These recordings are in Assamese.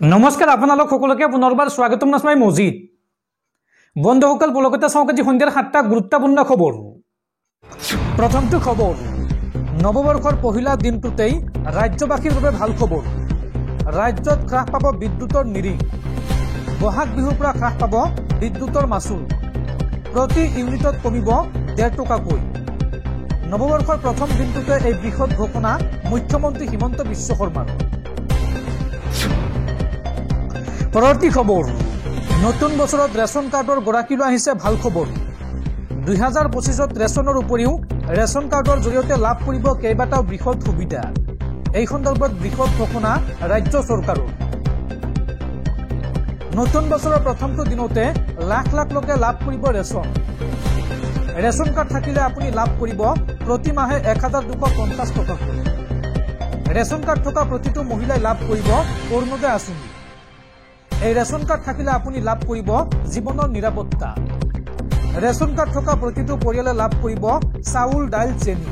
নমস্কাৰ আপোনালোক সকলোকে পুনৰবাৰ স্বাগতম নাছমাই মজিদ বন্ধুসকল বলকতে চাওক আজি সন্ধিয়াৰ 7টা গুৰুত্বপূৰ্ণ খবৰ। প্ৰথমটো খবৰ, নৱবৰ্ষৰ পহিলা দিনটোতেই ৰাজ্যবাসীৰ বাবে ভাল খবৰ। ৰাজ্যত হ্ৰাস পাব বিদ্যুতৰ নিৰিখ। বহাগ বিহুৰ পৰা হ্ৰাস পাব বিদ্যুতৰ মাচুল। প্ৰতি ইউনিটত কমিব 1.5 টকাকৈ। নৱবৰ্ষৰ প্ৰথম দিনটোতে এই বৃহৎ ঘোষণা মুখ্যমন্ত্ৰী হিমন্ত বিশ্ব শৰ্মাৰ। পৰৱৰ্তী খবৰ, নতুন বছৰত ৰেচন কাৰ্ডৰ গৰাকীলৈ আহিছে ভাল খবৰ। 2025ত ৰেচনৰ উপৰিও ৰেচন কাৰ্ডৰ জৰিয়তে লাভ কৰিব কেইবাটাও বৃহৎ সুবিধা। এই সন্দৰ্ভত বৃহৎ ঘোষণা ৰাজ্য চৰকাৰৰ। নতুন বছৰৰ প্ৰথমটো দিনতে লাখ লাখ লোকে লাভ কৰিব ৰেচন। ৰেচন কাৰ্ড থাকিলে আপুনি লাভ কৰিব প্ৰতি মাহে 1250 টকাকৈ। ৰেচন কাৰ্ড থকা প্ৰতিটো মহিলাই লাভ কৰিব অৰুণোদয় আঁচনি। এই ৰেচন কাৰ্ড থাকিলে আপুনি লাভ কৰিব জীৱনৰ নিৰাপত্তা। ৰেচন কাৰ্ড থকা প্ৰতিটো পৰিয়ালে লাভ কৰিব চাউল, দাইল, চেনি।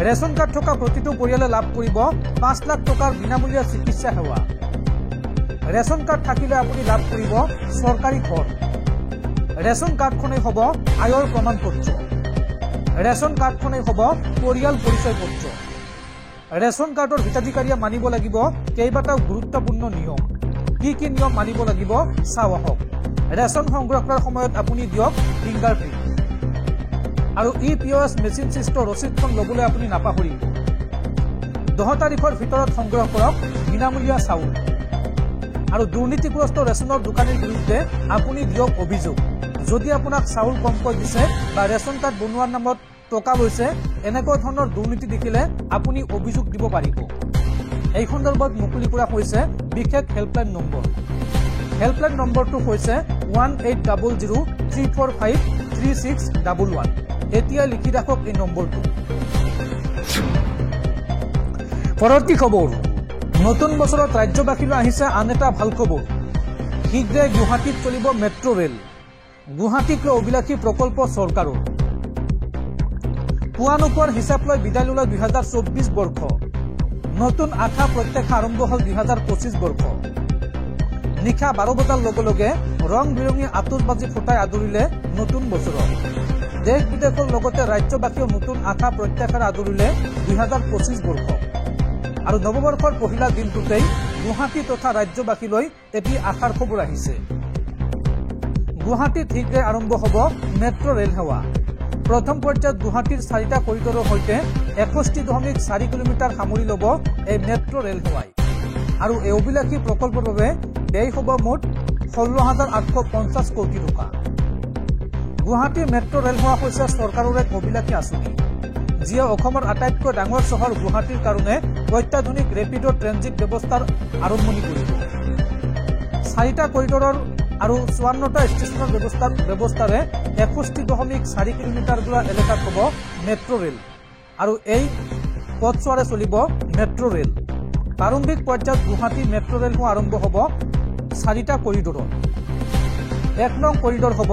ৰেচন কাৰ্ড থকা প্ৰতিটো পৰিয়ালে লাভ কৰিব 5 লাখ টকাৰ বিনামূলীয়া চিকিৎসা সেৱা। ৰেচন কাৰ্ড থাকিলে আপুনি লাভ কৰিব চৰকাৰী ঘৰ। ৰেচন কাৰ্ডখনেই হ'ব আয়ৰ প্ৰমাণ পত্ৰ। ৰেচন কাৰ্ডখনেই হ'ব পৰিয়াল পৰিচয় পত্ৰ। ৰেচন কাৰ্ডৰ হিতাধিকাৰীয়ে মানিব লাগিব কেইবাটাও গুৰুত্বপূৰ্ণ নিয়ম। কি কি নিয়ম মানিব লাগিব চাও আহক। ৰেচন সংগ্ৰহ কৰাৰ সময়ত আপুনি দিয়ক ফিংগাৰপ্ৰিণ্ট আৰু EPOS মেচিন সৃষ্ট ৰচিদখন ল'বলৈ আপুনি নাপাহৰিব। 10 তাৰিখৰ ভিতৰত সংগ্ৰহ কৰক বিনামূলীয়া চাউল। আৰু দুৰ্নীতিগ্ৰস্ত ৰেচনৰ দোকানীৰ বিৰুদ্ধে আপুনি দিয়ক অভিযোগ। যদি আপোনাক চাউল কমকৈ দিছে বা ৰেচন কাৰ্ড বনোৱাৰ নামত টকা লৈছে, এনেকুৱা ধৰণৰ দুৰ্নীতি দেখিলে আপুনি অভিযোগ দিব পাৰিব। এই সন্দৰ্ভত মুকলি কৰা হৈছে বিশেষ হেল্পলাইন নম্বৰ। হেল্পলাইন নম্বৰটো হৈছে 180034536111। এতিয়া লিখি ৰাখক এই নম্বৰটো। পৰৱৰ্তী খবৰ, নতুন বছৰত ৰাজ্যবাসীলৈ আহিছে আন এটা ভাল খবৰ। শীঘ্ৰে গুৱাহাটীত চলিব মেট্ৰ' ৰেল। গুৱাহাটীক লৈ অভিলাষী প্ৰকল্প চৰকাৰৰ। পোৱা নোপোৱাৰ হিচাপ লৈ বিদায় ল'লে 2024 বৰ্ষ। নতুন আশা প্ৰত্যাশা আৰম্ভ হ'ল 2025 বৰ্ষ। নিশা 12 বজাৰ লগে লগে ৰং বিৰঙী আতচবাজি ফুটাই আদৰিলে নতুন বছৰত। দেশ বিদেশৰ লগতে ৰাজ্যবাসীয়েও নতুন আশা প্ৰত্যাশাৰে আদৰিলে 2025 বৰ্ষ। আৰু নৱবৰ্ষৰ পহিলা দিনটোতেই গুৱাহাটী তথা ৰাজ্যবাসীলৈ এটি আশাৰ খবৰ আহিছে। গুৱাহাটীত শীঘ্ৰে আৰম্ভ হ'ব মেট্ৰ' ৰেল সেৱা। প্ৰথম পৰ্যায়ত গুৱাহাটীৰ 4টা কৰিডৰৰ সৈতে 61.4 কিলোমিটাৰ সামৰি ল'ব এই মেট্ৰ' ৰেল সেৱাই। আৰু এই অভিলাষী প্ৰকল্পৰ বাবে ব্যয় হ'ব মুঠ 16,850 কোটি টকা। গুৱাহাটীৰ মেট্ৰ' ৰেল সেৱা হৈছে চৰকাৰৰ এক অভিলাষী আঁচনি, যিয়ে অসমৰ আটাইতকৈ ডাঙৰ চহৰ গুৱাহাটীৰ কাৰণে অত্যাধুনিক ৰেপিড' ট্ৰেনজিট ব্যৱস্থাৰ আৰম্ভণি কৰিব। 4টা কৰিডৰৰ আৰু 54টা ষ্টেচনৰ ব্যৱস্থাৰে 61.4 কিলোমিটাৰ দূৰ এলেকাত হ'ব মেট্ৰ' ৰেল। আৰু এই পথছোৱাৰে চলিব মেট্ৰ' ৰেল। প্ৰাৰম্ভিক পৰ্যায়ত গুৱাহাটী মেট্ৰ' ৰেল সেৱা আৰম্ভ হ'ব 4টা কৰিডৰত। 1 নং কৰিডৰ হ'ব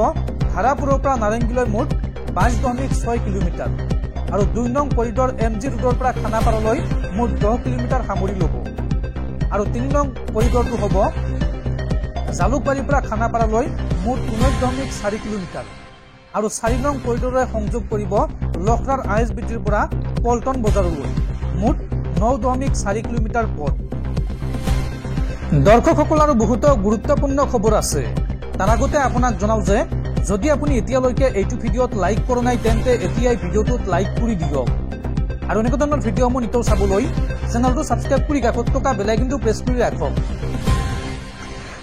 ধাৰাপুৰৰ পৰা নাৰেংগীলৈ মুঠ 22.6 কিলোমিটাৰ। আৰু 2 নং কৰিডৰ MG ৰোডৰ পৰা খানাপাৰালৈ মুঠ 10 কিলোমিটাৰ সামৰি ল'ব। আৰু 3 নং কৰিডৰটো হ'ব জালুকবাৰীৰ পৰা খানাপাৰালৈ মুঠ 19.4 কিলোমিটাৰ। আৰু 4 নং কৰিডৰে সংযোগ কৰিব লখৰাৰ ISBTৰ পৰা পল্টন বজাৰলৈ মুঠ 9.4 কিলোমিটাৰ পথ। দৰ্শকসকল, আৰু বহুতো গুৰুত্বপূৰ্ণ খবৰ আছে। তাৰ আগতে আপোনাক জনাওঁ যে যদি আপুনি এতিয়ালৈকে এইটো ভিডিঅ'ত লাইক কৰা নাই, তেন্তে এতিয়াই ভিডিঅ'টোত লাইক কৰি দিয়ক। আৰু এনেকুৱা ধৰণৰ ভিডিঅ'সমূহ নিতৌ চাবলৈ চেনেলটো ছাবস্ক্ৰাইব কৰি কাষত থকা বেল আইকনটো প্ৰেছ কৰি ৰাখক।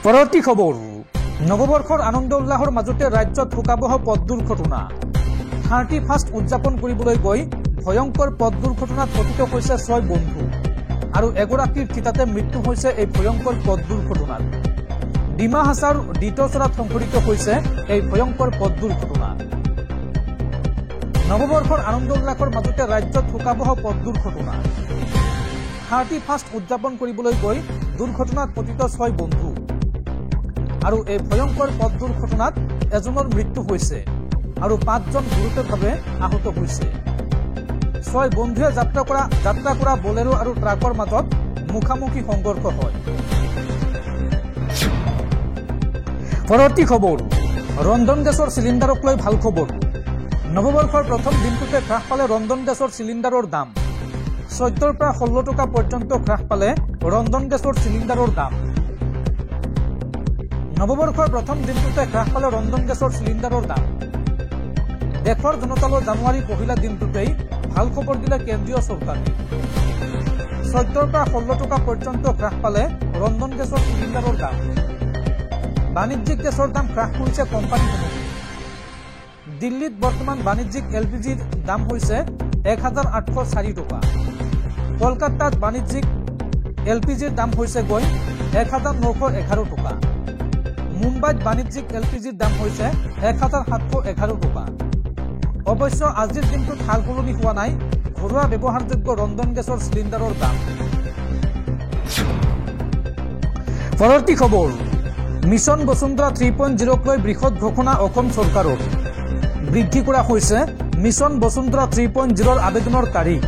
পৰৱৰ্তী খবৰ, নৱবৰ্ষৰ আনন্দ উল্লাহৰ মাজতে ৰাজ্যত ভয়াৱহ পথ দুৰ্ঘটনা। 31st উদযাপন কৰিবলৈ গৈ ভয়ংকৰ পথ দুৰ্ঘটনাত পতিত হৈছে 6 বন্ধু। আৰু এগৰাকীৰ থিতাতে মৃত্যু হৈছে এই ভয়ংকৰ পথ দুৰ্ঘটনাত। ডিমা হাছাৰ ডিটচৰাত সংঘটিত হৈছে এই ভয়ংকৰ পথ দুৰ্ঘটনা। নৱবৰ্ষৰ আনন্দ উল্লাসৰ মাজতে ৰাজ্যত ভয়াৱহ পথ দুৰ্ঘটনা। 31st উদযাপন কৰিবলৈ গৈ দুৰ্ঘটনাত পতিত 6 বন্ধু। আৰু এই ভয়ংকৰ পথ দুৰ্ঘটনাত এজনৰ মৃত্যু হৈছে আৰু 5জন গুৰুতৰভাৱে আহত হৈছে। 6 বন্ধুৱে যাত্ৰা কৰা বলেৰো আৰু ট্ৰাকৰ মাজত মুখামুখি সংঘৰ্ষ হয়। পৰৱৰ্তী খবৰ ৰন্ধন গেছৰ চিলিণ্ডাৰক লৈ ভাল খবৰ নৱবৰ্ষৰ প্ৰথম দিনটোতে হ্ৰাস পালে ৰন্ধন গেছৰ চিলিণ্ডাৰৰ দাম 14 পৰা 16 টকা পৰ্যন্ত হ্ৰাস পালে ৰন্ধন গেছৰ চিলিণ্ডাৰৰ দাম নৱবৰ্ষৰ প্ৰথম দিনটোতে হ্ৰাস পালে ৰন্ধন গেছৰ চিলিণ্ডাৰৰ দাম দেশৰ জনতালৈ জানুৱাৰী পহিলা দিনটোতেই ভাল খবৰ দিলে কেন্দ্ৰীয় চৰকাৰে 14 পৰা 16 টকা পৰ্যন্ত হ্ৰাস পালে ৰন্ধন গেছৰ চিলিণ্ডাৰৰ দাম বাণিজ্যিক গেছৰ দাম হ্ৰাস কৰিছে কোম্পানীসমূহে দিল্লীত বৰ্তমান বাণিজ্যিক এলপিজিৰ দাম হৈছে 1804 টকা কলকাতাত বাণিজ্যিক এলপিজিৰ দাম হৈছে গৈ 1911 টকা মুম্বাইত বাণিজ্যিক এলপিজিৰ দাম হৈছে 1711 টকা অৱশ্য আজিৰ দিনটোত হাল সলনি হোৱা নাই ঘৰুৱা ব্যৱহাৰযোগ্য ৰন্ধন গেছৰ চিলিণ্ডাৰৰ দাম পৰৱৰ্তী খবৰ মিছন বসুন্ধৰা 3.0 লৈ বৃহৎ ঘোষণা অসম চৰকাৰৰ বৃদ্ধি কৰা হৈছে মিছন বসুন্ধৰা 3.0 আবেদনৰ তাৰিখ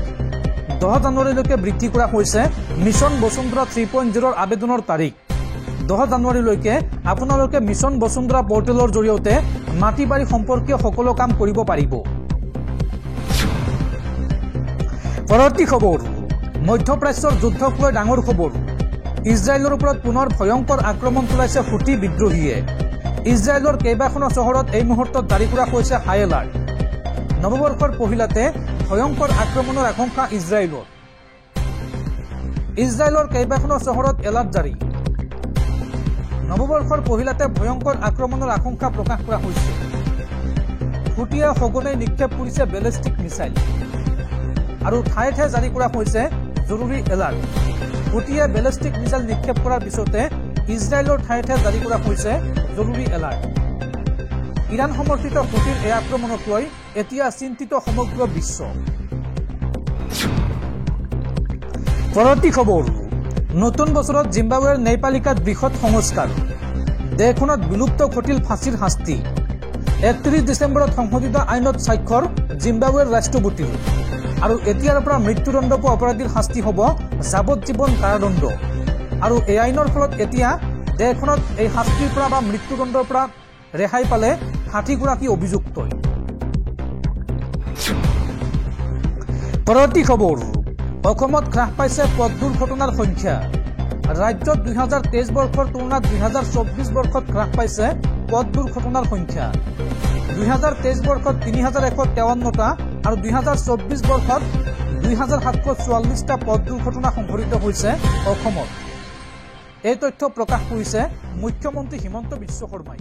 10 জানুৱাৰীলৈকে বৃদ্ধি কৰা হৈছে মিছন বসুন্ধৰা 3.0 আবেদনৰ তাৰিখ 10 জানুৱাৰীলৈকে আপোনালোকে মিছন বসুন্ধৰা পোৰ্টেলৰ জৰিয়তে মাটি বাৰী সম্পৰ্কীয় সকলো কাম কৰিব পাৰিব পৰৱৰ্তী খবৰ মধ্যপ্ৰাচ্যৰ যুদ্ধক লৈ ডাঙৰ খবৰ ইজৰাইলৰ ওপৰত পুনৰ ভয়ংকৰ আক্ৰমণ চলাইছে হুটি বিদ্ৰোহীয়ে ইজৰাইলৰ কেইবাখনো চহৰত এই মুহূৰ্তত জাৰি কৰা হৈছে হাই এলাৰ্ট নৱবৰ্ষৰ পহিলাতে ভয়ংকৰ আক্ৰমণৰ আশংকা ইজৰাইলৰ কেইবাখনো চহৰত এলাৰ্ট জাৰি নৱবৰ্ষৰ পহিলাতে ভয়ংকৰ আক্ৰমণৰ আশংকা প্ৰকাশ কৰা হৈছে হুটিয়ে সঘনাই নিক্ষেপ কৰিছে বেলিষ্টিক মিছাইল আৰু ঠায়ে ঠায়ে জাৰি কৰা হৈছে জৰুৰী এলাৰ্ট হুটিয়ে বেলিষ্টিক মিছাইল নিক্ষেপ কৰাৰ পিছতে ইজৰাইলৰ ঠায়ে ঠায়ে জাৰি কৰা হৈছে জৰুৰী এলাৰ্ট ইৰাণ সমৰ্থিত হুটিৰ এই আক্ৰমণক লৈ এতিয়া চিন্তিত সমগ্ৰ বিশ্ব পৰৱৰ্তী খবৰ নতুন বছৰত জিম্বাবৱেৰ ন্যায়পালিকাত বৃহৎ সংস্কাৰ দেশখনত বিলুপ্ত ঘটিল ফাঁচীৰ শাস্তি 31 ডিচেম্বৰত সংশোধিত আইনত স্বাক্ষৰ জিম্বাবৱেৰ ৰাষ্ট্ৰপতিৰ আৰু এতিয়াৰ পৰা মৃত্যুদণ্ড পোৱা অপৰাধীৰ শাস্তি হ'ব যাৱজ্জীৱন কাৰাদণ্ড আৰু এই আইনৰ ফলত এতিয়া দেশখনত এই শাস্তিৰ পৰা বা মৃত্যুদণ্ডৰ পৰা ৰেহাই পালে 60 গৰাকী অভিযুক্তই পৰৱৰ্তী খবৰ অসমত হ্ৰাস পাইছে পথ দুৰ্ঘটনাৰ সংখ্যা ৰাজ্যত 2023 বৰ্ষৰ তুলনাত 2024 বৰ্ষত হ্ৰাস পাইছে পথ দুৰ্ঘটনাৰ সংখ্যা 2023 বৰ্ষত 3153টা আৰু 2024 বৰ্ষত 2744টা পথ দুৰ্ঘটনা সংঘটিত হৈছে অসমত এই তথ্য প্ৰকাশ কৰিছে মুখ্যমন্ত্ৰী হিমন্ত বিশ্ব শৰ্মাই